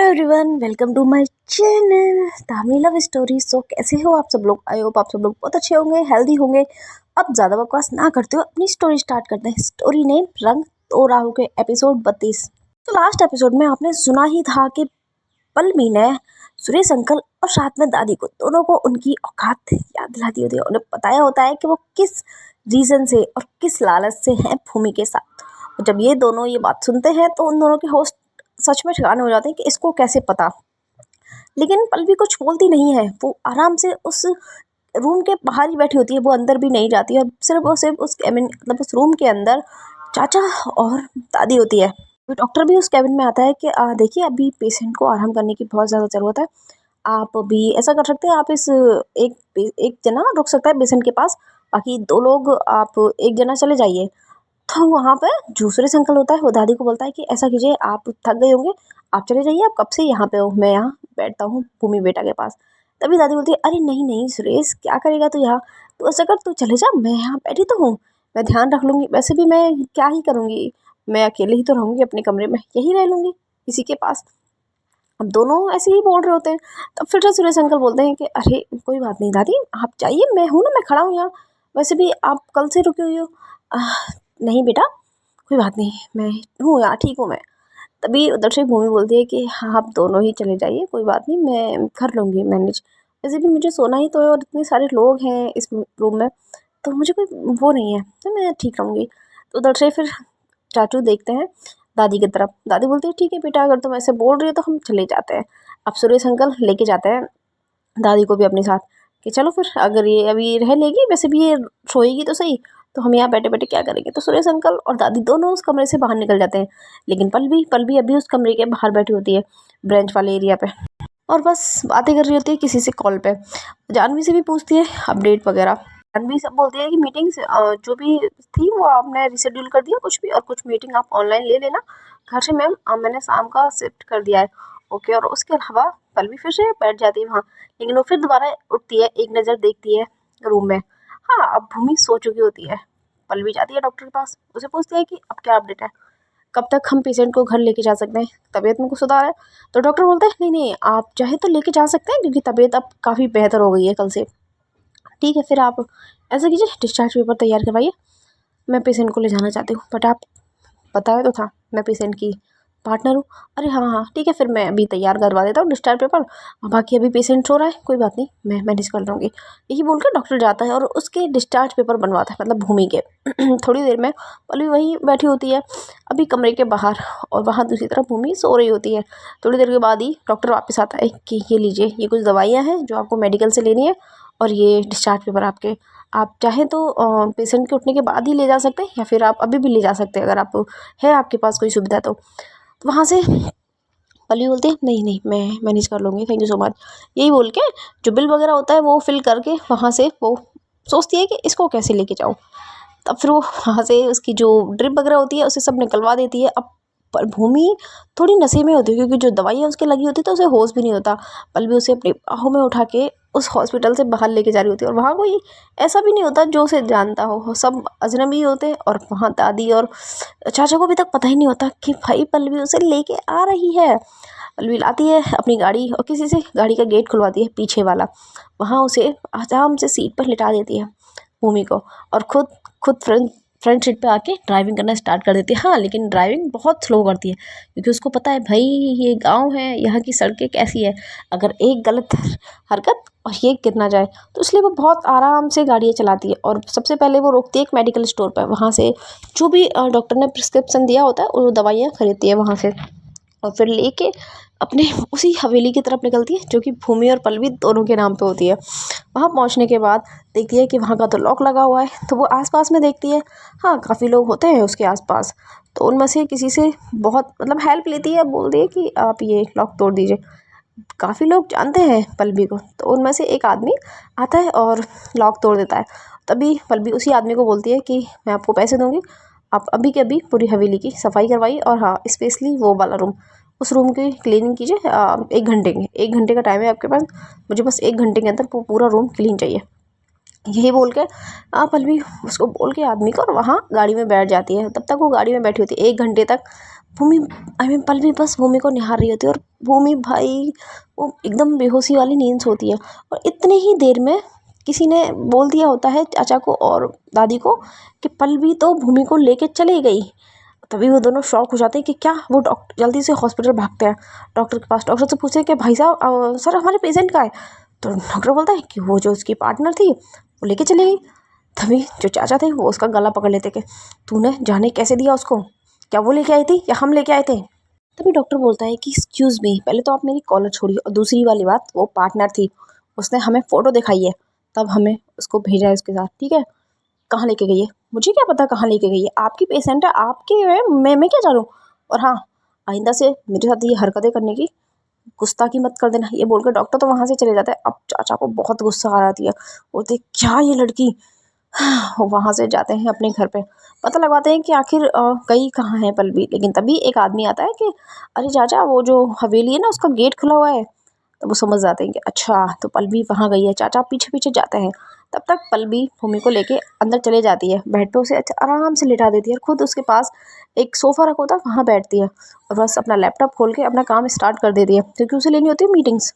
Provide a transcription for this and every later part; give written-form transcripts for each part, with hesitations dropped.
Everyone, welcome to my channel Dhami love story. So कैसे हो आप सब लोग? आई होप आप सब लोग बहुत अच्छे होंगे, हेल्दी होंगे। अब ज़्यादा बकवास ना करते हो, अपनी स्टोरी स्टार्ट करते हैं। स्टोरी नेम रंग तो राहु के एपिसोड 32। तो लास्ट एपिसोड में आपने सुना ही था कि पल्लवी ने सुरेश अंकल और साथ में दादी को दोनों को उनकी औकात याद दिला दी होती है। उन्हें बताया होता है कि वो किस रीज़न से और किस लालच से हैं भूमि के साथ। और जब ये दोनों ये बात सुनते हैं तो उन दोनों के होस्ट सच में ठिकाने हो जाते हैं कि इसको कैसे पता। लेकिन पल्लवी कुछ बोलती नहीं है, वो आराम से उस रूम के बाहर ही बैठी होती है, वो अंदर भी नहीं जाती है। और सिर्फ उस कैबिन मतलब उस रूम के अंदर चाचा और दादी होती है। डॉक्टर भी उस कैबिन में आता है कि देखिए अभी पेशेंट को आराम करने की बहुत ज़्यादा ज़रूरत है। आप भी ऐसा कर सकते हैं, आप इस एक जना रुक सकता है पेशेंट के पास, बाकी दो लोग आप एक जना चले जाइए। तो वहाँ पे जो सुरेश अंकल होता है वो दादी को बोलता है कि ऐसा कीजिए, आप थक गए होंगे, आप चले जाइए, आप कब से यहाँ पे हो, मैं यहाँ बैठता हूँ भूमि बेटा के पास। तभी दादी बोलती है, अरे नहीं नहीं सुरेश, क्या करेगा तू यहाँ, तू ऐसा कर, तू चले जा, मैं यहाँ बैठी तो हूँ, मैं ध्यान रख लूँगी। वैसे भी मैं क्या ही करूँगी, मैं अकेले ही तो रहूँगी अपने कमरे में, यहीं रह लूँगी किसी के पास। अब दोनों ऐसे ही बोल रहे होते हैं। तब फिर से सुरेश अंकल बोलते हैं कि अरे कोई बात नहीं दादी, आप जाइए, मैं हूँ ना, मैं खड़ा हूँ यहाँ, वैसे भी आप कल से रुकी हुई हो। नहीं बेटा, कोई बात नहीं, मैं हूँ यहाँ, ठीक हूँ मैं। तभी उधर से भूमि बोलती है कि हाँ आप दोनों ही चले जाइए, कोई बात नहीं, मैं कर लूँगी मैनेज। वैसे भी मुझे सोना ही तो है और इतने सारे लोग हैं इस रूम में, तो मुझे कोई वो नहीं है, तो मैं ठीक रहूँगी। तो उधर से फिर चाचू देखते हैं दादी की तरफ। दादी बोलती है ठीक है बेटा, अगर तुम ऐसे बोल रही हो तो हम चले जाते हैं। अब सुरेश अंकल लेके जाते हैं दादी को भी अपने साथ कि चलो फिर, अगर ये अभी रह लेगी, वैसे भी ये सोएगी तो सही, तो हम यहाँ बैठे बैठे क्या करेंगे। तो सुरेश अंकल और दादी दोनों उस कमरे से बाहर निकल जाते हैं। लेकिन पल भी अभी उस कमरे के बाहर बैठी होती है, ब्रेंच वाले एरिया पे, और बस बातें कर रही होती है किसी से कॉल पे। जानवी से भी पूछती है अपडेट वगैरह। जानवी सब बोलती है कि मीटिंग्स जो भी थी वो आपने रिशेड्यूल कर दिया कुछ भी, और कुछ मीटिंग आप ऑनलाइन ले लेना घर से। मैम मैंने शाम का शिफ्ट कर दिया है। ओके। और उसके अलावा पल्लवी फिर से बैठ जाती है वहाँ, लेकिन वो फिर दोबारा उठती है, एक नज़र देखती है रूम में। हाँ, अब भूमि सो चुकी होती है। पल्लवी जाती है डॉक्टर के पास, उसे पूछती है कि अब क्या अपडेट है, कब तक हम पेशेंट को घर लेके जा सकते हैं, तबीयत में कुछ सुधार है। तो डॉक्टर बोलता है नहीं नहीं, आप चाहे तो लेके जा सकते हैं, क्योंकि तबीयत अब काफ़ी बेहतर हो गई है कल से। ठीक है, फिर आप ऐसा कीजिए, डिस्चार्ज पेपर तैयार करवाइए, मैं पेशेंट को ले जाना चाहती हूँ। बट आप बताया तो था मैं पेशेंट की पार्टनर हूँ। अरे हाँ हाँ ठीक है, फिर मैं अभी तैयार करवा देता हूँ डिस्चार्ज पेपर, और बाकी अभी पेशेंट सो रहा है, कोई बात नहीं, मैं मैनेज कर लूँगी। यही बोलकर डॉक्टर जाता है और उसके डिस्चार्ज पेपर बनवाता है, मतलब भूमि के। थोड़ी देर में पल्लवी वहीं बैठी होती है अभी कमरे के बाहर, और वहाँ दूसरी तरफ भूमि सो रही होती है। थोड़ी देर के बाद ही डॉक्टर वापस आता है कि ये लीजिए, ये कुछ दवाइयाँ हैं जो आपको मेडिकल से लेनी है, और ये डिस्चार्ज पेपर आपके, आप चाहें तो पेशेंट के उठने के बाद ही ले जा सकते हैं, या फिर आप अभी भी ले जा सकते हैं, अगर आप है आपके पास कोई सुविधा। तो वहाँ से पल्लवी बोलती है नहीं नहीं, मैं मैनेज कर लूँगी, थैंक यू सो मच। यही बोल के जो बिल वगैरह होता है वो फिल करके वहाँ से वो सोचती है कि इसको कैसे लेके जाऊँ। तब फिर वो वहाँ से उसकी जो ड्रिप वगैरह होती है उसे सब निकलवा देती है। अब पर भूमि थोड़ी नशे में होती है, क्योंकि जो दवाइयाँ उसके लगी होती है तो उसे होश भी नहीं होता। पल्लवी उसे अपनी बाहों में उठा के उस हॉस्पिटल से बाहर लेके जा रही होती है, और वहाँ कोई ऐसा भी नहीं होता जो उसे जानता हो, सब अजनबी होते हैं। और वहाँ दादी और चाचा को अभी तक पता ही नहीं होता कि भाई पल्लवी उसे लेके आ रही है। पल्लवी लाती है अपनी गाड़ी और किसी से गाड़ी का गेट खुलवाती है पीछे वाला, वहाँ उसे आराम से सीट पर लिटा देती है भूमि को, और खुद फ्रंट सीट पे आके ड्राइविंग करना स्टार्ट कर देती है। हाँ, लेकिन ड्राइविंग बहुत स्लो करती है, क्योंकि उसको पता है भाई ये गांव है, यहाँ की सड़कें कैसी है, अगर एक गलत हरकत और ये गिर ना जाए, तो इसलिए वो बहुत आराम से गाड़ियाँ चलाती है। और सबसे पहले वो रोकती है एक मेडिकल स्टोर पर, वहाँ से जो भी डॉक्टर ने प्रिस्क्रिप्शन दिया होता है वो दवाइयाँ खरीदती है वहाँ से, और फिर लेके अपने उसी हवेली की तरफ निकलती है जो कि भूमि और पल्लवी दोनों के नाम पे होती है। वहाँ पहुँचने के बाद देखती है कि वहाँ का तो लॉक लगा हुआ है, तो वो आसपास में देखती है, हाँ काफ़ी लोग होते हैं उसके आसपास, तो उनमें से किसी से बहुत मतलब हेल्प लेती है, बोलती है कि आप ये लॉक तोड़ दीजिए। काफ़ी लोग जानते हैं पल्लवी को, तो उनमें से एक आदमी आता है और लॉक तोड़ देता है। तभी पल्लवी उसी आदमी को बोलती है कि मैं आपको पैसे दूँगी, आप अभी के अभी पूरी हवेली की सफाई करवाइए, और हाँ स्पेशली वो वाला रूम, उस रूम की क्लीनिंग कीजिए। 1 घंटे का टाइम है आपके पास, मुझे बस 1 घंटे के अंदर पूरा रूम क्लीन चाहिए। यही बोल के पल्लवी उसको बोल के आदमी को, और वहाँ गाड़ी में बैठ जाती है। तब तक वो गाड़ी में बैठी होती है 1 घंटे तक भूमि पल्लवी बस भूमि को निहार रही होती है और भूमि भाई वो एकदम बेहोशी वाली नींद सोती है। और इतने ही देर में किसी ने बोल दिया होता है चाचा को और दादी को कि पल्लवी तो भूमि को लेके चली गई। तभी वो दोनों शॉक हो जाते हैं कि क्या। वो डॉक्टर जल्दी से हॉस्पिटल भागते हैं डॉक्टर के पास। डॉक्टर से पूछते हैं कि भाई साहब सर हमारे पेशेंट का है। तो डॉक्टर बोलता है कि वो जो उसकी पार्टनर थी वो लेके चली गई। तभी जो चाचा थे वो उसका गला पकड़ लेते कि तूने जाने कैसे दिया उसको, क्या वो लेके आई थी या हम लेके आए थे। तभी डॉक्टर बोलता है कि एक्सक्यूज़ मी, पहले तो आप मेरी कॉलर छोड़िए, और दूसरी वाली बात वो पार्टनर थी, उसने हमें फ़ोटो दिखाई है तब हमें उसको भेजा है उसके साथ, ठीक है। कहाँ लेके गई है मुझे क्या पता, कहाँ लेके गई है, आपकी पेशेंट है, आपके है, मैं क्या जानूँ। और हाँ, आइंदा से मेरे साथ ये हरकतें करने की गुस्ताखी मत कर देना। ये बोलकर डॉक्टर तो वहाँ से चले जाता है। अब चाचा को बहुत गुस्सा आ रही है, बोलते क्या ये लड़की। वो वहाँ से जाते हैं अपने घर पे, पता लगवाते हैं कि आखिर गई कहाँ है पल्लवी। लेकिन तभी एक आदमी आता है कि अरे चाचा वो जो हवेली है ना उसका गेट खुला हुआ है। तो वो समझ जाते हैं कि अच्छा तो पल्लवी वहाँ गई है। चाचा पीछे पीछे जाते हैं। तब तक पल्लवी भूमि को लेके अंदर चले जाती है, बेड पे उसे अच्छा आराम से लिटा देती है और खुद उसके पास एक सोफ़ा रखा होता है वहाँ बैठती है और बस अपना लैपटॉप खोल के अपना काम स्टार्ट कर देती है, क्योंकि उसे लेनी होती है मीटिंग्स।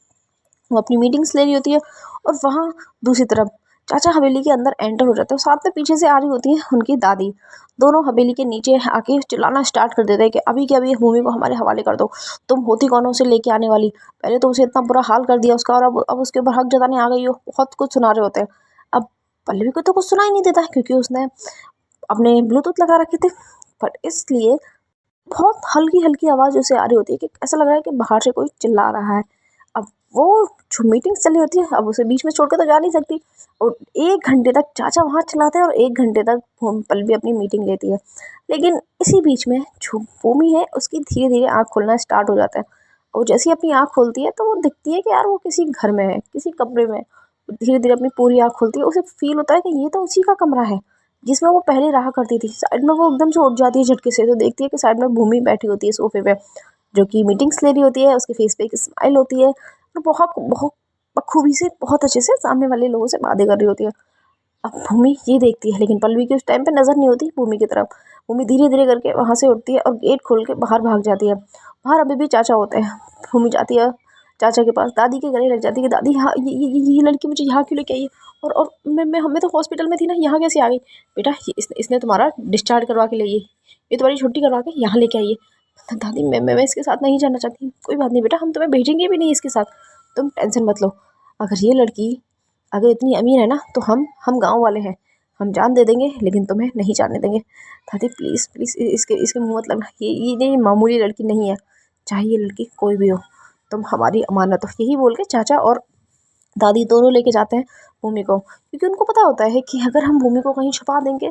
वो अपनी मीटिंग्स ले रही होती है और वहाँ दूसरी तरफ चाचा हवेली के अंदर एंटर हो जाते हैं। साथ में पीछे से आ रही होती है उनकी दादी। दोनों हवेली के नीचे आके चिल्लाना स्टार्ट कर देते हैं कि अभी के अभी भूमि को हमारे हवाले कर दो। तुम होती कौन हो उसे लेके आने वाली, पहले तो उसे इतना बुरा हाल कर दिया उसका और अब उसके ऊपर हक जताने आ गई हो। बहुत कुछ सुना रहे होते हैं। अब पल्लवी को तो कुछ सुनाई नहीं देता क्योंकि उसने अपने ब्लूटूथ लगा रखे थे, पर इसलिए बहुत हल्की हल्की आवाज़ उसे आ रही होती है कि ऐसा लग रहा है कि बाहर से कोई चिल्ला रहा है। अब वो जो मीटिंग्स चली होती है अब उसे बीच में छोड़ के तो जा नहीं सकती। और 1 घंटे तक चाचा वहाँ चिल्लाते हैं और 1 घंटे तक पल्लवी अपनी मीटिंग लेती है। लेकिन इसी बीच में जो भूमि है उसकी धीरे धीरे आँख खुलना स्टार्ट हो जाता है। और जैसे ही अपनी आँख खोलती है तो वो दिखती है कि यार वो किसी घर में है, किसी कमरे में। धीरे धीरे अपनी पूरी आँख खोलती है, उसे फील होता है कि ये तो उसी का कमरा है जिसमें वो पहले रहा करती थी। साइड में वो एकदम से उठ जाती है झटके से, तो देखती है कि साइड में भूमि बैठी होती है सोफे पे, जो कि मीटिंग्स ले रही होती है। उसके फेस पे एक स्माइल होती है और बहुत बहुत बखूबी से बहुत अच्छे से सामने वाले लोगों से बातें कर रही होती है। अब भूमि ये देखती है लेकिन पल्लवी की उस टाइम पे नज़र नहीं होती भूमि की तरफ। भूमि धीरे धीरे करके वहाँ से उठती है और गेट खोल के बाहर भाग जाती है। बाहर अभी भी चाचा होते हैं। भूमि जाती है चाचा के पास, दादी के गले लग जाती है कि दादी हाँ ये लड़की मुझे यहाँ क्यों लेके आई है, और मैं हमें तो हॉस्पिटल में थी ना, यहाँ कैसे आ गई। बेटा इसने तुम्हारा डिस्चार्ज करवा के ले आई, ये तुम्हारी छुट्टी करवा के यहाँ लेके आई है। दादी मैं इसके साथ नहीं जाना चाहती। कोई बात नहीं बेटा, हम तुम्हें भेजेंगे भी नहीं इसके साथ, तुम टेंशन मत लो। अगर ये लड़की अगर इतनी अमीर है ना तो हम गाँव वाले हैं, हम जान दे देंगे लेकिन तुम्हें नहीं जाने देंगे। दादी प्लीज़ प्लीज़ इसके मुँह मत लगना, ये मामूली लड़की नहीं है, चाहे ये लड़की कोई भी हो, तुम हमारी अमानत हो। यही बोल के चाचा और दादी दोनों लेके जाते हैं भूमि को, क्योंकि उनको पता होता है कि अगर हम भूमि को कहीं छुपा देंगे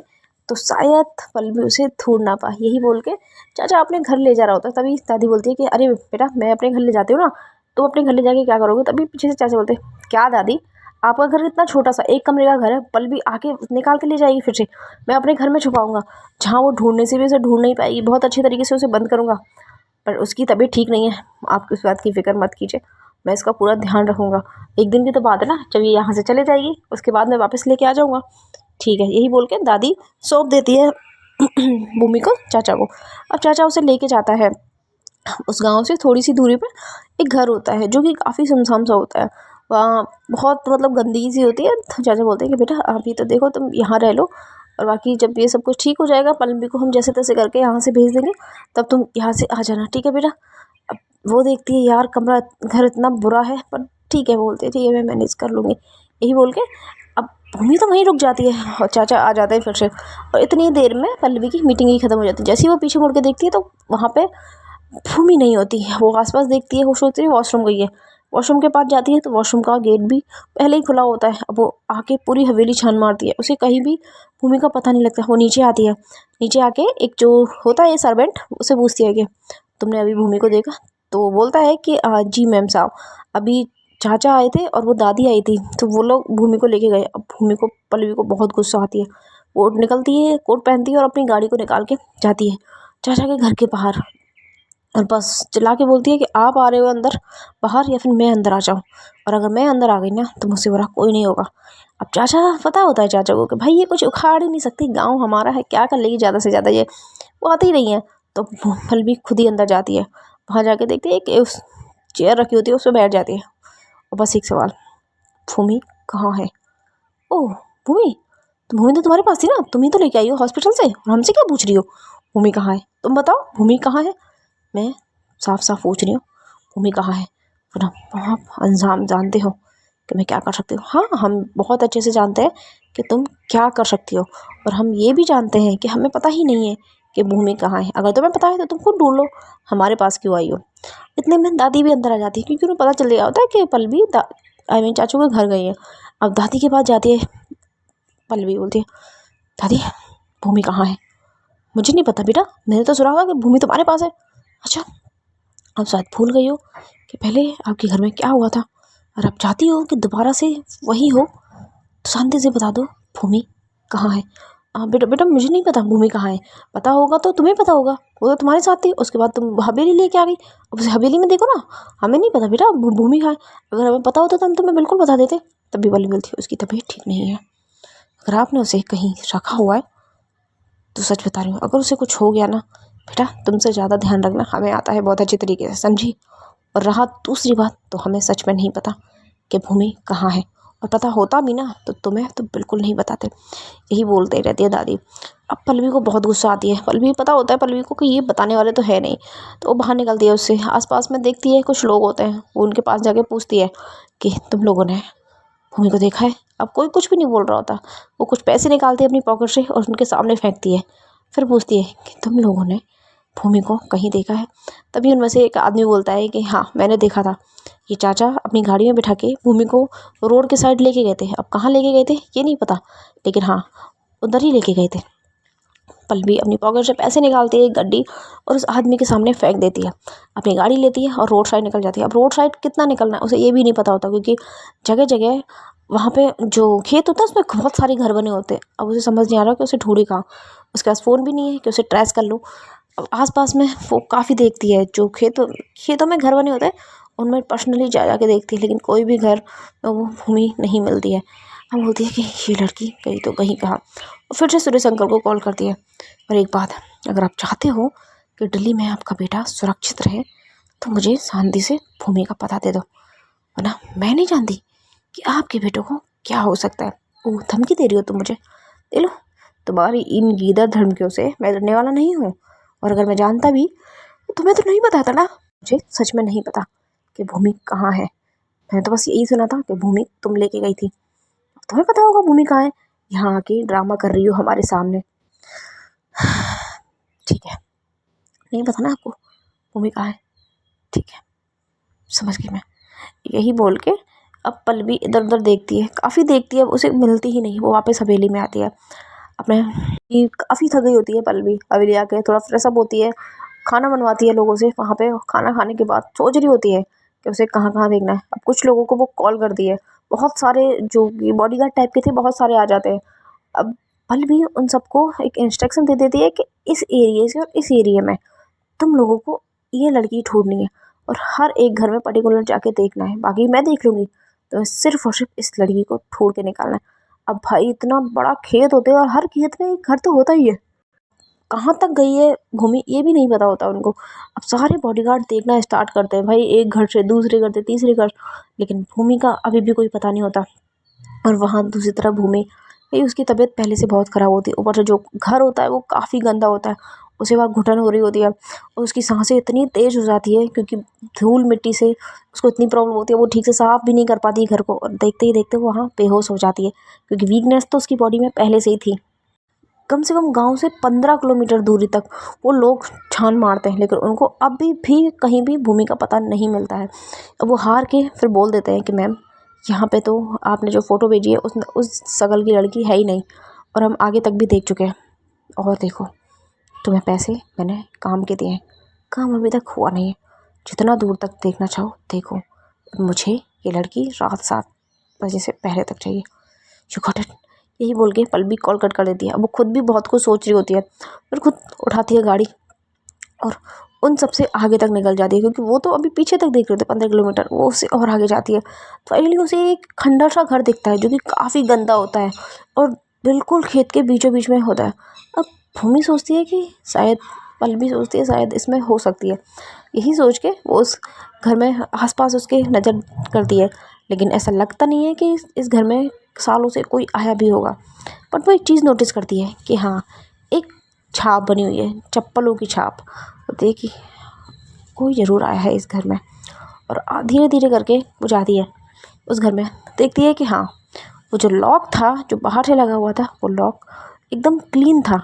तो शायद पल्लवी उसे ढूंढ ना पाए। यही बोल के चाचा अपने घर ले जा रहा होता है। तभी दादी बोलती है कि अरे बेटा मैं अपने घर ले जाती हूँ ना, तो अपने घर ले जाके क्या करोगे। तभी पीछे से चाचा बोलते हैं क्या दादी, आपका घर इतना छोटा सा 1 कमरे का घर है, पल्लवी आके निकाल के ले जाएगी फिर से, मैं अपने घर में छुपाऊंगा जहाँ वो ढूंढने से भी उसे ढूंढ नहीं पाएगी। बहुत अच्छी तरीके से उसे बंद करूँगा, पर उसकी तबीयत ठीक नहीं है, आप इस बात की फ़िक्र मत कीजिए, मैं इसका पूरा ध्यान रखूँगा। एक दिन की तो बात है ना, जब ये यहाँ से चले जाएगी उसके बाद मैं वापस लेके आ जाऊँगा। ठीक है, यही बोल के दादी सौंप देती है भूमि को चाचा को। अब चाचा उसे लेके जाता है। उस गांव से थोड़ी सी दूरी पे एक घर होता है जो कि काफ़ी सुनसान सा होता है। वहाँ बहुत मतलब गंदगी सी होती है। तो चाचा बोलते हैं कि बेटा अभी तो देखो तुम यहाँ रह लो, और बाकी जब ये सब कुछ ठीक हो जाएगा पल्लवी को हम जैसे तैसे करके यहाँ से भेज देंगे, तब तुम यहाँ से आ जाना, ठीक है बेटा। अब वो देखती है यार कमरा घर इतना बुरा है, पर ठीक है बोलते हैं ठीक है मैं मैनेज कर लूँगी। यही बोल के अब भूमि तो वहीं रुक जाती है और चाचा आ जाते हैं फिर से। और इतनी देर में पल्लवी की मीटिंग ही ख़त्म हो जाती है। जैसे ही वो पीछे मुड़ के देखती है तो वहाँ पे भूमि नहीं होती। वो आसपास देखती है, वो सोचती है वॉशरूम गई है। वॉशरूम के पास जाती है तो वॉशरूम का गेट भी पहले ही खुला होता है। अब वो आके पूरी हवेली छान मारती है, उसे कहीं भी भूमि का पता नहीं लगता। वो नीचे आती है, नीचे आके एक जो होता है सर्वेंट उसे पूछती है कि तुमने अभी भूमि को देखा। तो वो बोलता है कि जी मैम साहब, अभी चाचा आए थे और वो दादी आई थी तो वो लोग भूमि को लेके गए। अब भूमि को पल्लवी को बहुत गुस्सा आती है, वो निकलती है, कोट पहनती है और अपनी गाड़ी को निकाल के जाती है चाचा के घर के बाहर, और बस चिल्ला के बोलती है कि आप आ रहे हो अंदर बाहर या फिर मैं अंदर आ जाऊँ, और अगर मैं अंदर आ गई ना तो मुझसे बुरा कोई नहीं होगा। अब चाचा पता होता है चाचा को कि भाई ये कुछ उखाड़ ही नहीं सकती, गांव हमारा है, क्या कर लेगी ज़्यादा से ज़्यादा ये, वो आती ही नहीं है। तो पल्लवी खुद ही अंदर जाती है। वहाँ जाके देखती है कि उस चेयर रखी होती है, उस पर बैठ जाती है और बस एक सवाल, भूमि कहाँ है? ओह भूमि, तो भूमि तो तुम्हारे पास थी ना, तुम ही तो लेके आई हो हॉस्पिटल से, और हमसे क्या पूछ रही हो भूमि कहाँ है? तुम बताओ भूमि कहाँ है? मैं साफ साफ पूछ रही हूँ भूमि कहाँ है? वरना आप अंजाम जानते हो कि मैं क्या कर सकती हूँ। हाँ, हम बहुत अच्छे से जानते हैं कि तुम क्या कर सकती हो, और हम ये भी जानते हैं कि हमें पता ही नहीं है कि भूमि कहाँ है। अगर तुम्हें पता है तो तुम खुद ढूंढ लो, हमारे पास क्यों आई हो? इतने में दादी भी अंदर आ जाती है, क्योंकि उन्हें पता चल गया होता है कि पल्लवी आई मीन चाचू के घर गई है। अब दादी के पास जाती है, पल्लवी बोलती है, दादी भूमि कहाँ है? मुझे नहीं पता बेटा, मैंने तो सुना होगा कि भूमि तुम्हारे पास है। अच्छा, अब शायद भूल गई हो कि पहले आपके घर में क्या हुआ था, और आप चाहती हो कि दोबारा से वही हो, तो शांति से बता दो भूमि कहाँ है। बेटा बेटा मुझे नहीं पता भूमि कहाँ है, पता होगा तो तुम्हें पता होगा, वो तो तुम्हारे साथ थी, उसके बाद तुम हवेली लेके आ गई, अब उस हवेली में देखो ना। हमें नहीं पता बेटा भूमि कहाँ है, अगर हमें पता होता तो हम तुम्हें बिल्कुल बता देते। तभी वाली बोलती, उसकी तबीयत ठीक नहीं है, अगर आपने उसे कहीं रखा हुआ है तो सच बता रही हूँ, अगर उसे कुछ हो गया ना बेटा, तुमसे ज़्यादा ध्यान रखना हमें आता है बहुत अच्छे तरीके से, समझी? और रहा दूसरी बात, तो हमें सच में नहीं पता कि भूमि कहाँ है, और पता होता भी ना तो तुम्हें तो बिल्कुल नहीं बताते। यही बोलते रहती है दादी। अब पल्लवी को बहुत गुस्सा आती है, पल्लवी पता होता है पल्लवी को कि ये बताने वाले तो है नहीं, तो वो बाहर निकलती है। उससे आसपास में देखती है कुछ लोग होते हैं, वो उनके पास जाके पूछती है कि तुम लोगों ने भूमि को देखा है? अब कोई कुछ भी नहीं बोल रहा होता। वो कुछ पैसे निकालती है अपनी पॉकेट से और उनके सामने फेंकती है, फिर पूछती है कि तुम लोगों ने भूमि को कहीं देखा है? तभी उनमें से एक आदमी बोलता है कि हाँ मैंने देखा था, ये चाचा अपनी गाड़ी में बिठा के भूमि को रोड के साइड लेके गए थे। अब कहाँ लेके गए थे ये नहीं पता, लेकिन हाँ उधर ही लेके गए थे। पल्लवी अपनी पॉकेट से पैसे निकालती है, एक गड्डी, और उस आदमी के सामने फेंक देती है, अपनी गाड़ी लेती है और रोड साइड निकल जाती है। अब रोड साइड कितना निकलना है उसे ये भी नहीं पता होता, क्योंकि जगह जगह वहाँ पे जो खेत होता है उसमें बहुत सारे घर बने होते हैं। अब उसे समझ नहीं आ रहा कि उसे ढूंढी कहाँ, उसके पास फ़ोन भी नहीं है कि उसे ट्रेस कर लूँ। अब आसपास में वो काफ़ी देखती है, जो खेतों में घर बने होते हैं उनमें पर्सनली जा के देखती है, लेकिन कोई भी घर में वो भूमि नहीं मिलती है। अब बोलती है कि ये लड़की गई तो कहीं कहाँ, और फिर से सुरेश अंकल को कॉल करती है। और एक बात, अगर आप चाहते हो कि दिल्ली में आपका बेटा सुरक्षित रहे तो मुझे शांति से भूमि का पता दे दो, वरना मैं नहीं जानती कि आपके बेटों को क्या हो सकता है। ओह धमकी दे रही हो तुम मुझे, दे लो, तुम्हारी इन गीदड़ धमकियों से मैं डरने वाला नहीं हूँ, और अगर मैं जानता भी तो तुम्हें तो नहीं बताता ना। मुझे सच में नहीं पता कि भूमि कहाँ है, मैंने तो बस यही सुना था कि भूमि तुम लेके गई थी, तुम्हें पता होगा भूमि कहाँ है। यहाँ आके ड्रामा कर रही हो हमारे सामने। ठीक है, नहीं पता ना आपको भूमि कहाँ है, ठीक है समझ गई मैं। यही बोल के अब पल्लवी इधर उधर देखती है, काफ़ी देखती है, उसे मिलती ही नहीं। वो वापस हवेली में आती है अपने, काफ़ी थक गई होती है पल्लवी। हवेली आके थोड़ा फ्रेश अप होती है, खाना बनवाती है लोगों से। वहाँ पे खाना खाने के बाद सोच रही होती है कि उसे कहाँ कहाँ देखना है। अब कुछ लोगों को वो कॉल कर दी है, बहुत सारे जो बॉडीगार्ड टाइप के थे बहुत सारे आ जाते हैं। अब पल्लवी उन सबको एक इंस्ट्रक्शन दे देती है कि इस एरिया से और इस एरिया में तुम लोगों को ये लड़की ढूंढनी है, और हर एक घर में पर्टिकुलर जाके देखना है, बाकी मैं देख लूँगी, तो सिर्फ और सिर्फ इस लड़की को ढूंढ के निकालना है। अब भाई इतना बड़ा खेत होते हैं और हर खेत में एक घर तो होता ही है, कहाँ तक गई है भूमि ये भी नहीं पता होता उनको। अब सारे बॉडीगार्ड देखना स्टार्ट करते हैं भाई, एक घर से दूसरे घर से तीसरे घर, लेकिन भूमि का अभी भी कोई पता नहीं होता। और वहाँ दूसरी तरफ भूमि, भाई उसकी तबीयत पहले से बहुत ख़राब होती है, ऊपर से जो घर होता है वो काफ़ी गंदा होता है, उसे वहाँ घुटन हो रही होती है, और उसकी सांसें इतनी तेज़ हो जाती है क्योंकि धूल मिट्टी से उसको इतनी प्रॉब्लम होती है, वो ठीक से साफ़ भी नहीं कर पाती घर को, और देखते ही देखते वो वहाँ बेहोश हो जाती है, क्योंकि वीकनेस तो उसकी बॉडी में पहले से ही थी। कम से कम गांव से 15 किलोमीटर दूरी तक वो लोग छान मारते हैं, लेकिन उनको अभी भी कहीं भी भूमि का पता नहीं मिलता है। अब वो हार के फिर बोल देते हैं कि मैम यहाँ पे तो आपने जो फ़ोटो भेजी है उस शक्ल की लड़की है ही नहीं, और हम आगे तक भी देख चुके हैं, और देखो तुम्हें पैसे मैंने काम के दिए हैं, काम अभी तक हुआ नहीं है, जितना दूर तक देखना चाहो देखो, मुझे ये लड़की रात 7 बजे से पहले तक चाहिए। You got it. यही बोल के पल्लवी कॉल कट कर देती है। अब वो खुद भी बहुत कुछ सोच रही होती है, फिर खुद उठाती है गाड़ी और उन सबसे आगे तक निकल जाती है, क्योंकि वो तो अभी पीछे तक देख रहे थे 15 किलोमीटर, वो उससे और आगे जाती है। फाइनली उसे एक खंडर सा घर दिखता है जो कि काफ़ी गंदा होता है और बिल्कुल खेत के बीचों बीच में होता है। अब भूमि सोचती है कि शायद पल्लवी सोचती है शायद इसमें हो सकती है, यही सोच के वो उस घर में आसपास उसके नज़र करती है, लेकिन ऐसा लगता नहीं है कि इस घर में सालों से कोई आया भी होगा। बट वो एक चीज़ नोटिस करती है कि हाँ, एक छाप बनी हुई है, चप्पलों की छाप। तो देखी कोई ज़रूर आया है इस घर में। और धीरे धीरे करके वो जाती है उस घर में, देखती है कि हाँ, वो जो लॉक था जो बाहर से लगा हुआ था वो लॉक एकदम क्लीन था,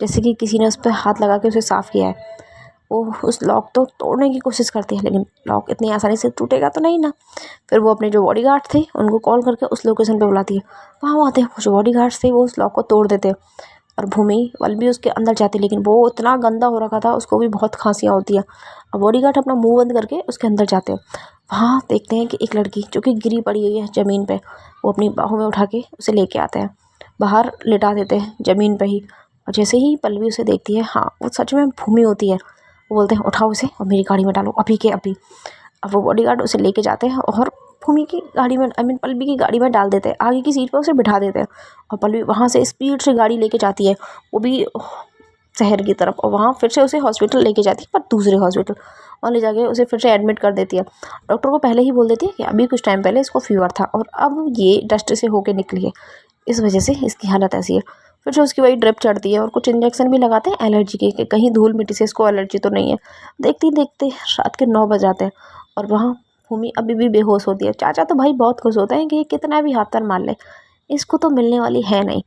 जैसे कि किसी ने उस पर हाथ लगा के उसे साफ़ किया है। वो उस लॉक तो तोड़ने की कोशिश करती है, लेकिन लॉक इतनी आसानी से टूटेगा तो नहीं ना। फिर वो अपने जो बॉडीगार्ड थे उनको कॉल करके उस लोकेशन पे बुलाती है। वहाँ वो आते हैं, वो जो बॉडीगार्ड्स थे वो उस लॉक को तोड़ देते हैं और भूमि भी उसके अंदर जाती है, लेकिन वो इतना गंदा हो रखा था, उसको भी बहुत खांसियाँ होती है। और बॉडीगार्ड अपना मुंह बंद करके उसके अंदर जाते हैं। वहाँ देखते हैं कि एक लड़की जो कि गिरी पड़ी हुई है ज़मीन पे, वो अपनी बाहों में उठा के उसे लेके आते हैं, बाहर लिटा देते हैं ज़मीन पे ही। और जैसे ही पल्लवी उसे देखती है, हाँ वो सच में भूमि होती है। वो बोलते हैं उठाओ उसे और मेरी गाड़ी में डालो अभी के अभी। अब वो बॉडीगार्ड उसे लेके जाते हैं और भूमि की गाड़ी में पल्लवी की गाड़ी में डाल देते हैं, आगे की सीट पर उसे बिठा देते हैं। और पल्लवी वहाँ से स्पीड से गाड़ी लेके जाती है, वो भी शहर की तरफ, और वहाँ फिर से उसे हॉस्पिटल लेके जाती है, पर दूसरे हॉस्पिटल। वहाँ ले जाके उसे फिर से एडमिट कर देती है। डॉक्टर को पहले ही बोल देती है कि अभी कुछ टाइम पहले इसको फीवर था और अब ये डस्ट से होके निकली है, इस वजह से इसकी हालत ऐसी है। फिर से उसकी वही ड्रिप चढ़ती है और कुछ इंजेक्शन भी लगाते हैं एलर्जी के, कि कहीं धूल मिट्टी से इसको एलर्जी तो नहीं है। देखते देखते रात के 9 बज जाते हैं और वहाँ भूमि अभी भी बेहोश होती है। चाचा तो भाई बहुत खुश होते हैं कि कितना भी हाथ पैर मार ले, इसको तो मिलने वाली है नहीं,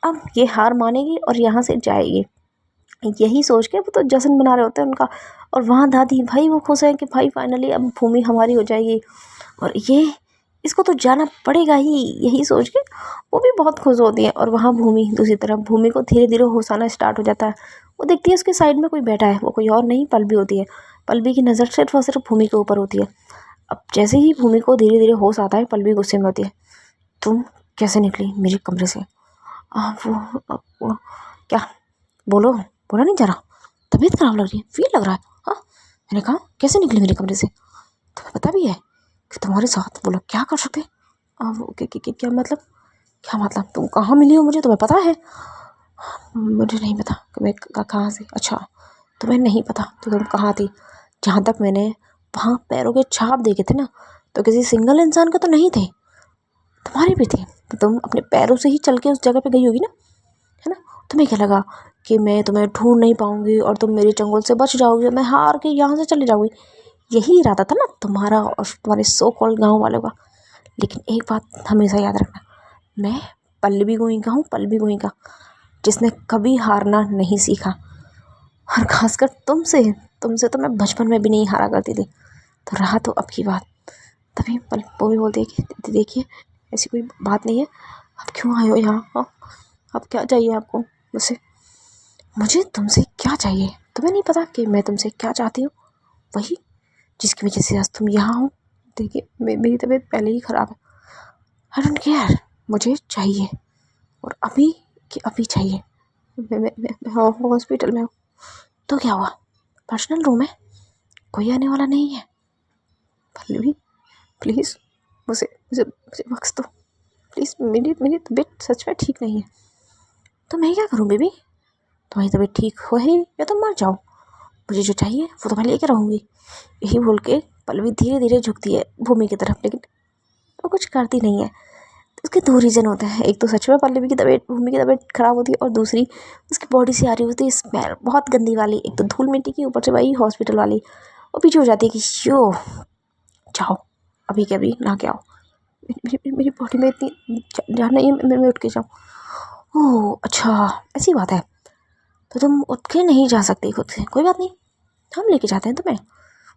अब ये हार मानेगी और यहाँ से जाएगी। यही सोच के वो तो जश्न मना रहे होते हैं उनका। और वहाँ दादी भाई वो खुश हैं कि भाई फाइनली अब भूमि हमारी हो जाएगी और ये इसको तो जाना पड़ेगा ही, यही सोच के वो भी बहुत खुश होती है। और वहाँ भूमि दूसरी तरफ, भूमि को धीरे धीरे होश आना स्टार्ट हो जाता है। वो देखती है उसके साइड में कोई बैठा है, वो कोई और नहीं पल्लवी होती है। पल्लवी की नज़र सिर्फ और सिर्फ भूमि के ऊपर होती है। अब जैसे ही भूमि को धीरे धीरे होश आता है, पल्लवी गुस्से में होती है, तुम कैसे निकली मेरे कमरे से? वो क्या बोलो, बोला नहीं जा रहा, तबीयत खराब लग रही है, फील लग रहा है। हाँ, मैंने कहा कैसे निकली मेरे कमरे से? तुम्हें पता भी है कि तुम्हारे साथ वो लोग क्या कर सकते? क्या मतलब? क्या मतलब? तुम कहाँ मिली हो मुझे, तुम्हें पता है? मुझे नहीं पता कि मैं कहाँ से। अच्छा, तुम्हें नहीं पता तो तुम कहाँ थी? जहाँ तक मैंने वहाँ पैरों के छाप देखे थे ना, तो किसी सिंगल इंसान का तो नहीं थे, तुम्हारे भी थे। तो तुम अपने पैरों से ही चल के उस जगह पे गई होगी ना, है ना? तुम्हें क्या लगा कि मैं तुम्हें ढूंढ नहीं पाऊंगी और तुम मेरे चंगुल से बच जाओगी, मैं हार के यहाँ से चले जाऊँगी? यही इरादा था ना तुम्हारा और तुम्हारे सो कॉल्ड गाँव वालों का। लेकिन एक बात हमेशा याद रखना, मैं पल्लवी गोइंका हूँ, पल्लवी गोइंका, जिसने कभी हारना नहीं सीखा। और खासकर तुमसे तो मैं बचपन में भी नहीं हारा करती थी। तो रहा तो अब की बात। तभी वो भी बोलती है कि दीदी देखिए, ऐसी कोई बात नहीं है, आप क्यों आए हो यहाँ? हाँ, अब क्या चाहिए आपको मुझसे? मुझे तुमसे क्या चाहिए? तुम्हें नहीं पता कि मैं तुमसे क्या चाहती हूँ? वही जिसकी वजह से आज तुम यहाँ हो। देखिए मेरी तबीयत पहले ही ख़राब है, आई डोंट केयर, मुझे चाहिए और अभी कि अभी चाहिए। मैं हॉस्पिटल में हूँ। तो क्या हुआ? पर्सनल रूम है, कोई आने वाला नहीं है। पल्लवी प्लीज़ मुझे मुझे मुझे बख्श दो प्लीज़, मेरी तबीयत सच में ठीक नहीं है। तो मैं क्या करूँ बेबी? तुम्हारी तबीयत ठीक हो ही या तुम मर जाओ, मुझे जो चाहिए वो तो मैं लेकर रहूँगी। यही बोल के पल्लवी धीरे धीरे झुकती है भूमि की तरफ, लेकिन वो कुछ करती नहीं है। तो उसके 2 रीज़न होते हैं, एक तो सच में पल्लवी की तबीयत, भूमि की तबीयत खराब होती है, और दूसरी उसकी बॉडी से आ रही होती है स्मेल बहुत गंदी वाली, एक तो धूल मिट्टी की, ऊपर से वही हॉस्पिटल वाली। वो पीछे हो जाती है कि यो जाओ अभी के अभी ना के आओ, मेरी बॉडी में इतनी जान नहीं है, मैं उठ के जाऊँ? ओह अच्छा ऐसी बात है, तो तुम उठ के नहीं जा सकती खुद से? कोई बात नहीं, हम लेके जाते हैं तुम्हें,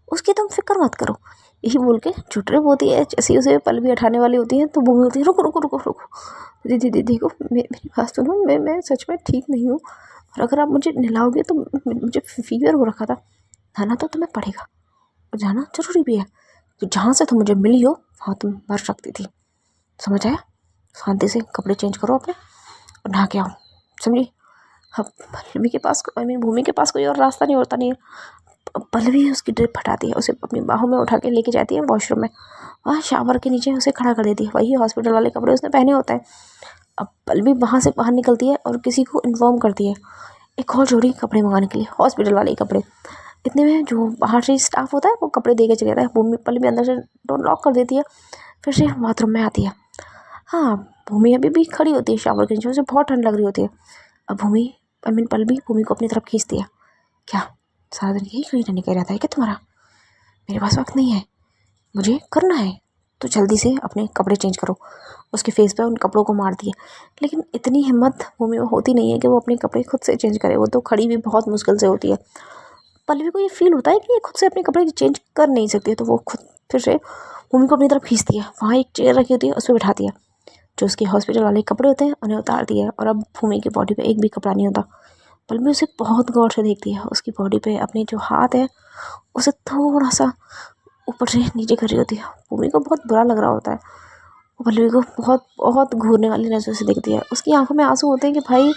उसकी तुम फिक्र मत करो। यही बोल के चुटरे होती है, जैसे उसे पल्लवी उठाने वाली होती है तो भूमि होती है रुको रुको रुको रुको, दीदी दीदी देखो मेरी बात सुनो, मैं सच में ठीक नहीं हूँ, और अगर आप मुझे नहलाओगे तो मुझे फीवर हो रखा था, नहाना तो तुम्हें पड़ेगा और जाना जरूरी भी है। तो जहाँ से तुम मुझे मिली हो वहाँ तुम मर सकती थी, समझ आया? शांति से कपड़े चेंज करो अपने और नहा के आओ, समझी? अब पल्लवी के पास भूमि के पास कोई और रास्ता नहीं होता नहीं है। पल्लवी उसकी ड्रिप हटाती है, उसे अपनी बाहों में उठा के लेके जाती है वॉशरूम में, वहाँ शावर के नीचे उसे खड़ा कर देती है, वही हॉस्पिटल वाले कपड़े उसने पहने होते हैं। अब पल्लवी वहाँ से बाहर निकलती है और किसी को इन्फॉर्म करती है एक और जोड़ी कपड़े मंगाने के लिए, हॉस्पिटल वाले कपड़े। इतने में जो बाहर से स्टाफ होता है वो कपड़े दे के चले जाता है। भूमि पल भी अंदर से डोर लॉक कर देती है, फिर से बाथरूम में आती है। हाँ, भूमि अभी भी खड़ी होती है शावर के नीचे, उसे बहुत ठंड लग रही होती है। अब भूमि पल भी भूमि को अपनी तरफ खींचती है। क्या सारा दिन यही खड़ी रहने का रहता है क्या तुम्हारा? मेरे पास वक्त नहीं है, मुझे करना है, तो जल्दी से अपने कपड़े चेंज करो। उसके फेस पे उन कपड़ों को मारती है, लेकिन इतनी हिम्मत भूमि में होती नहीं है कि वो अपने कपड़े खुद से चेंज करे। वो तो खड़ी भी बहुत मुश्किल से होती है। पल्लवी को ये फील होता है कि ये खुद से अपने कपड़े चेंज कर नहीं सकती है, तो वो खुद फिर से भूमि को अपनी तरफ खींचती है। वहाँ एक चेयर रखी होती है, उस पर बैठाती है। जो उसके हॉस्पिटल वाले कपड़े होते हैं उन्हें उतारती है, और अब भूमि की बॉडी पे एक भी कपड़ा नहीं होता। पल्लवी उसे बहुत गौर से देखती है। उसकी बॉडी पे अपने जो हाथ है उसे थोड़ा सा ऊपर से नीचे कर रही होती है। भूमि को बहुत बुरा लग रहा होता है। वो पल्लवी को बहुत बहुत घूरने वाली नज़रों से देखती है। उसकी आंखों में आंसू होते हैं कि भाई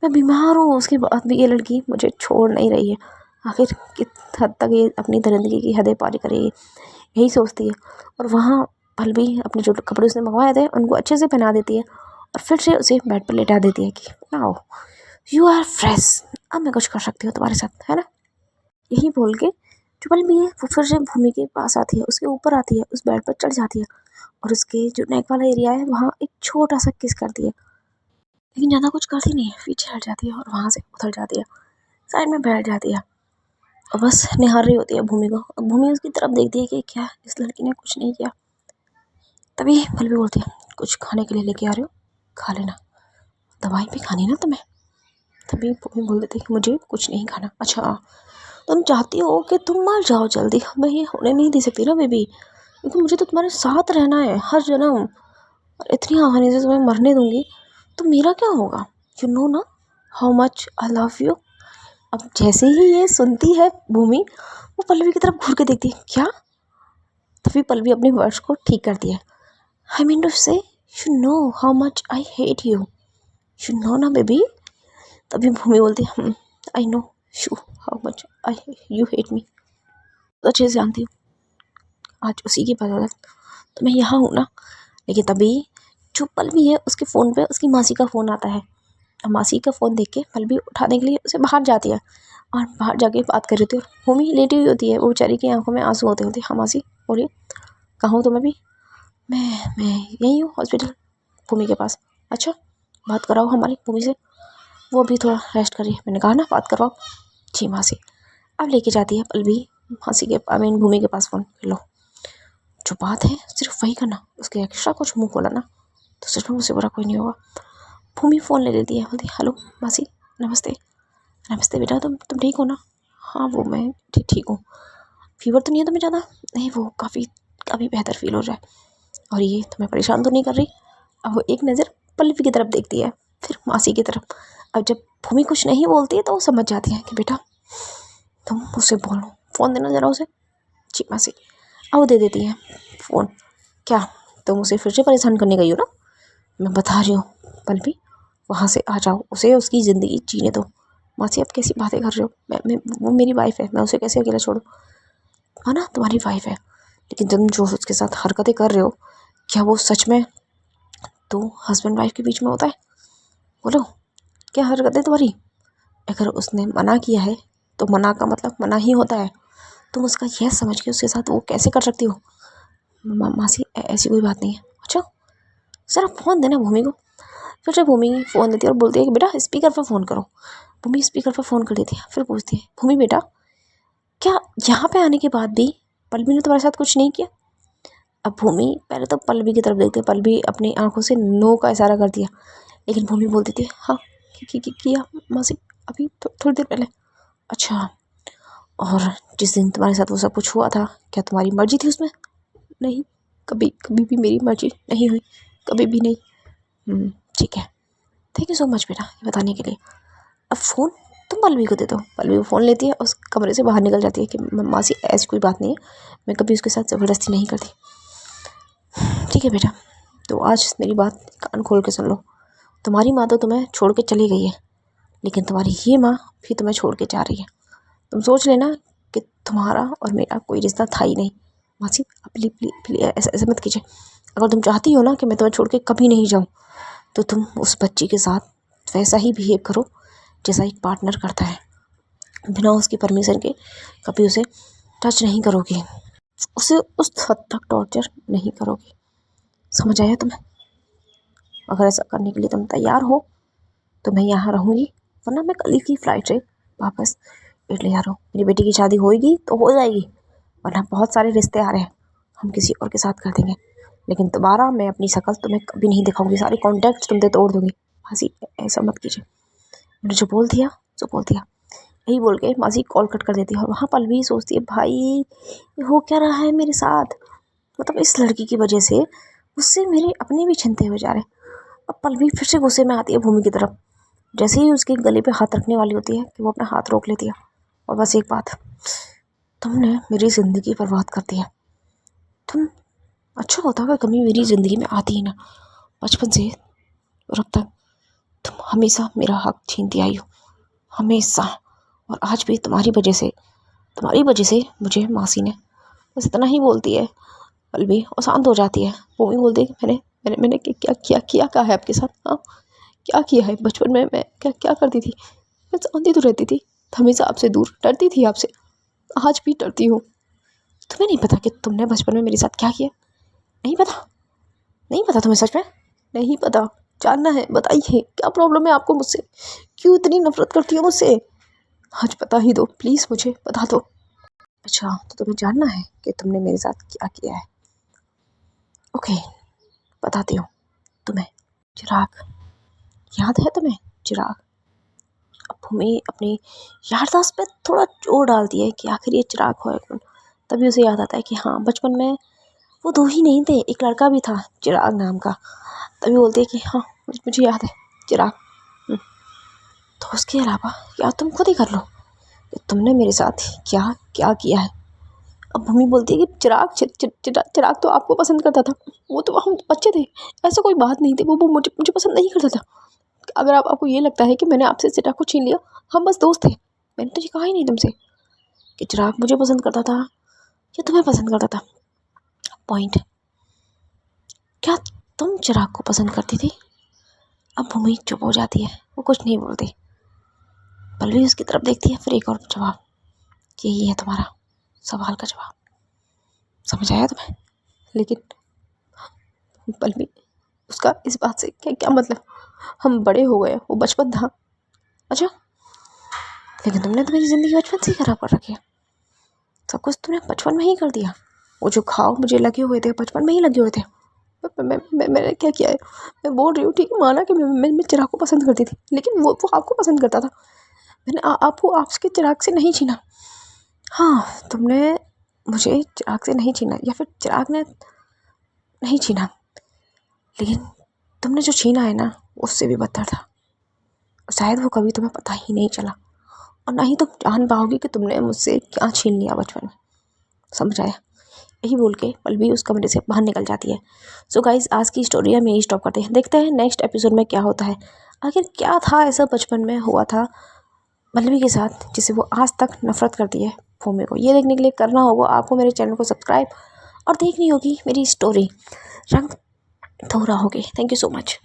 मैं बीमार हूँ, उसके बाद भी ये लड़की मुझे छोड़ नहीं रही है। आखिर किस हद तक ये अपनी दरिंदगी की हदें पारी करेगी, यही सोचती है। और वहाँ पल्लवी अपने जो कपड़े उसने मंगवाए थे उनको अच्छे से पहना देती है, और फिर से उसे बेड पर लेटा देती है कि नाउ यू आर फ्रेश, अब मैं कुछ कर सकती हूँ तुम्हारे साथ, है ना। यही बोल के जो पल्लवी है वो फिर से भूमि के पास आती है, उसके ऊपर आती है, उस बेड पर चढ़ जाती है, और उसके जो नेक वाला एरिया है वहाँ एक छोटा सा किस करती है। लेकिन ज़्यादा कुछ करती नहीं है, पीछे हट जाती है और वहाँ से उतर जाती है, साइड में बैठ जाती है, और बस निहार रही होती है भूमि को। अब भूमि उसकी तरफ देखती है कि क्या इस लड़की ने कुछ नहीं किया। तभी पल्लवी बोलती है, कुछ खाने के लिए लेके आ रहे हो, खा लेना, दवाई भी खानी ना तुम्हें। तभी भूमि बोल देती है कि मुझे कुछ नहीं खाना। अच्छा, तुम चाहती हो कि तुम मर जाओ जल्दी, मैं ये होने नहीं दे सकती ना बेबी, क्योंकि मुझे तो तुम्हारे साथ रहना है हर जन्म, और इतनी आसानी से तुम्हें मरने दूंगी तो मेरा क्या होगा। यू नो ना how much I love you. अब जैसे ही ये सुनती है भूमि, वो पल्लवी की तरफ घूर के देखती है। क्या? तभी पल्लवी अपने वर्ड्स को ठीक करती है। आई मीन टू से you know how much I hate you, you know ना बेबी। तभी भूमि बोलती है, I know you how much I you hate me, तो अच्छे से जानती हूँ, आज उसी की बदौलत तो मैं यहाँ हूँ ना। लेकिन तभी जो पल्लवी है उसके फ़ोन पे उसकी मासी का फ़ोन आता है। अब मासी का फ़ोन देख के पल्लवी उठाने के लिए उसे बाहर जाती है, और बाहर जाके बात कर रही होती है, और भूमि लेटी हुई होती है। वो बेचारी की आंखों में आंसू होते होते, हाँ मासी बोलिए, कहाँ हो तुम अभी? मैं यहीं हूँ हॉस्पिटल भूमि के पास। अच्छा, बात कराओ हमारी भूमि से, वो अभी थोड़ा रेस्ट करिए, मैंने कहा ना बात करवाओ। जी मासी। अब लेके जाती है पल्लवी मासी के भूमि के पास फ़ोन। लो, जो बात है सिर्फ वही करना, उसके एक्स्ट्रा कुछ मुँह खोला ना तो सच में मुझसे बुरा कोई नहीं होगा। भूमि फ़ोन ले लेती है, बोलती हेलो मासी, नमस्ते। नमस्ते बेटा, तुम ठीक हो ना? हाँ वो मैं ठीक हूँ। फीवर तो नहीं है तुम्हें ज़्यादा? नहीं, वो काफ़ी काफ़ी बेहतर फील हो रहा है। और ये तुम्हें परेशान तो नहीं कर रही? अब वो एक नज़र पल्लवी की तरफ देखती है, फिर मासी की तरफ। अब जब भूमि कुछ नहीं बोलती है तो वो समझ जाती है कि बेटा तुम मुझसे बोलो, फ़ोन देना ज़रा उसे। जी मासी। अब वो दे देती है फ़ोन। क्या तुम उसे फिर से परेशान करने गई हो ना? मैं बता रही हूँ पल्लवी, वहाँ से आ जाओ, उसे उसकी ज़िंदगी जीने दो। मासी आप कैसी बातें कर रहे हो? मैं वो मेरी वाइफ़ है, मैं उसे कैसे अकेला छोड़ूं? हाँ ना, तुम्हारी वाइफ़ है, लेकिन तुम जो उसके साथ हरकतें कर रहे हो, क्या वो सच में तो हस्बैंड वाइफ के बीच में होता है? बोलो, क्या हरकतें तुम्हारी? अगर उसने मना किया है तो मना का मतलब मना ही होता है। तुम उसका यह समझ के उसके साथ वो कैसे कर सकती हो? मासी ऐसी कोई बात नहीं है। अच्छा, ज़रा फ़ोन देना भूमि को। फिर से भूमि फ़ोन देती है और बोलती है कि बेटा स्पीकर पर फ़ोन करो। भूमि स्पीकर पर फ़ोन कर देती है, फिर पूछती है भूमि बेटा, क्या यहाँ पे आने के बाद भी पल्लवी ने तुम्हारे साथ कुछ नहीं किया? अब भूमि पहले तो पल्लवी की तरफ देखती है, पल्लवी अपनी आंखों से नो का इशारा कर दिया, लेकिन भूमि बोल देती है हाँ किया मासी, अभी थोड़ी देर पहले। अच्छा, और जिस दिन तुम्हारे साथ वो सब कुछ हुआ था, क्या तुम्हारी मर्जी थी उसमें? नहीं, कभी कभी भी मेरी मर्जी नहीं हुई, कभी भी नहीं। ठीक है, थैंक यू सो मच बेटा ये बताने के लिए। अब फ़ोन तुम पल्लवी को दे दो। पल्लवी फ़ोन लेती है, उस कमरे से बाहर निकल जाती है कि मासी ऐसी कोई बात नहीं है, मैं कभी उसके साथ ज़बरदस्ती नहीं करती। ठीक है बेटा, तो आज मेरी बात कान खोल के सुन लो। तुम्हारी माँ तो तुम्हें छोड़ के चली गई है, लेकिन तुम्हारी ये माँ भी तुम्हें छोड़ के जा रही है। तुम सोच लेना कि तुम्हारा और मेरा कोई रिश्ता था ही नहीं। मासी प्लीज प्लीज प्लीज ऐसे मत कीजिए। अगर तुम चाहती हो ना कि मैं तुम्हें छोड़ के कभी नहीं जाऊँ, तो तुम उस बच्ची के साथ वैसा ही बिहेव करो जैसा एक पार्टनर करता है। बिना उसकी परमिशन के कभी उसे टच नहीं करोगे, उसे उस हद तक टॉर्चर नहीं करोगे। समझ आया तुम्हें? अगर ऐसा करने के लिए तुम तैयार हो तो मैं यहाँ रहूँगी, वरना मैं कल ही की फ़्लाइट से वापस इटली आ रहा हूँ। मेरी बेटी की शादी होएगी तो हो जाएगी, वरना बहुत सारे रिश्ते आ रहे हैं, हम किसी और के साथ कर देंगे। लेकिन दोबारा मैं अपनी शक्ल तुम्हें कभी नहीं दिखाऊंगी, सारे कॉन्टैक्ट तुमसे तोड़ दूँगी। मासी ऐसा मत कीजिए। मैंने जो बोल दिया सो बोल दिया, यही बोल के मासी कॉल कट कर देती है। और वहाँ पल्लवी सोचती है भाई ये हो क्या रहा है मेरे साथ, मतलब इस लड़की की वजह से उससे मेरे अपने भी छिनते हुए जा रहे हैं। अब पल्लवी फिर से गुस्से में आती है भूमि की तरफ। जैसे ही उसके गले पे हाथ रखने वाली होती है कि वो अपना हाथ रोक लेती है। और बस एक बात, तुमने मेरी ज़िंदगी बर्बाद कर दी है। तुम अच्छा होता अगर कभी मेरी ज़िंदगी में आती ही ना। बचपन से और अब तक तुम हमेशा मेरा हक छीनती आई हो, हमेशा। और आज भी तुम्हारी वजह से मुझे मासी ने बस इतना ही बोलती है पल्लवी और शांत हो जाती है। वो भी बोलती है कि मैंने क्या कहा है आपके साथ? हाँ, क्या किया है? बचपन में मैं क्या करती थी? मैं जानती तो रहती थी, हमेशा आपसे दूर, डरती थी आपसे, आज भी डरती हूँ। तुम्हें नहीं पता कि तुमने बचपन में मेरे साथ क्या किया? नहीं पता? नहीं पता तुम्हें? सच में नहीं पता? जानना है? बताइए, क्या प्रॉब्लम है आपको मुझसे? क्यों इतनी नफरत करती हो मुझसे? आज बता ही दो प्लीज़, मुझे बता दो। अच्छा, तो तुम्हें जानना है कि तुमने मेरे साथ क्या किया है? ओके, बताती हूँ तुम्हें। चिराग, याद है तुम्हें चिराग? अब भूमि अपनी याददाश्त पे थोड़ा जोर डालती है कि आखिर ये चिराग है कौन। तभी उसे याद आता है कि हाँ, बचपन में वो दो ही नहीं थे, एक लड़का भी था चिराग नाम का। तभी बोलती है कि हाँ मुझे याद है चिराग। तो उसके अलावा या तुम खुद ही कर लो कि तुमने मेरे साथ क्या क्या किया है। अब भूमि बोलती है कि चिराग तो आपको पसंद करता था, वो तो हम बच्चे थे, ऐसा कोई बात नहीं थी, वो मुझे पसंद नहीं करता था। अगर आपको ये लगता है कि मैंने आपसे चिराग को छीन लिया, हम बस दोस्त थे। मैंने तो ये कहा ही नहीं तुमसे कि चिराग मुझे पसंद करता था या तुम्हें पसंद करता था। पॉइंट, क्या तुम चिराग को पसंद करती थी? अब भूमि चुप हो जाती है, वो कुछ नहीं बोलती। पल्लवी उसकी तरफ देखती है, फिर एक और जवाब, यही है तुम्हारा सवाल का जवाब। समझ आया तुम्हें? लेकिन पल्लवी, उसका इस बात से क्या मतलब? हम बड़े हो गए, वो बचपन था। अच्छा, लेकिन तुमने तो मेरी ज़िंदगी बचपन से ही खराब कर रखी है। सब कुछ तुमने बचपन में ही कर दिया। वो जो घाव मुझे लगे हुए थे बचपन में ही लगे हुए थे। मैंने क्या किया है? मैं बोल रही हूँ ठीक है, माना कि मैं चिराग को पसंद करती थी, लेकिन वो आपको पसंद करता था। मैंने आपको आपके चिराग से नहीं छीना। हाँ, तुमने मुझे चिराग से नहीं छीना, या फिर चिराग ने नहीं छीना, लेकिन तुमने जो छीना है ना, उससे भी बदतर था। शायद वो कभी तुम्हें पता ही नहीं चला, और ना ही तुम जान पाओगे कि तुमने मुझसे क्या छीन लिया बचपन में। समझ आया? यही बोल के पल्लवी उस कमरे से बाहर निकल जाती है। सो गाइज, आज की स्टोरी हम यही स्टॉप करते हैं। देखते हैं नेक्स्ट एपिसोड में क्या होता है। आखिर क्या था ऐसा बचपन में हुआ था पल्लवी के साथ जिसे वो आज तक नफरत करती है भूमि को। ये देखने के लिए करना होगा आपको मेरे चैनल को सब्सक्राइब, और देखनी होगी मेरी स्टोरी रंग थोड़ा होगी। Thank you so much.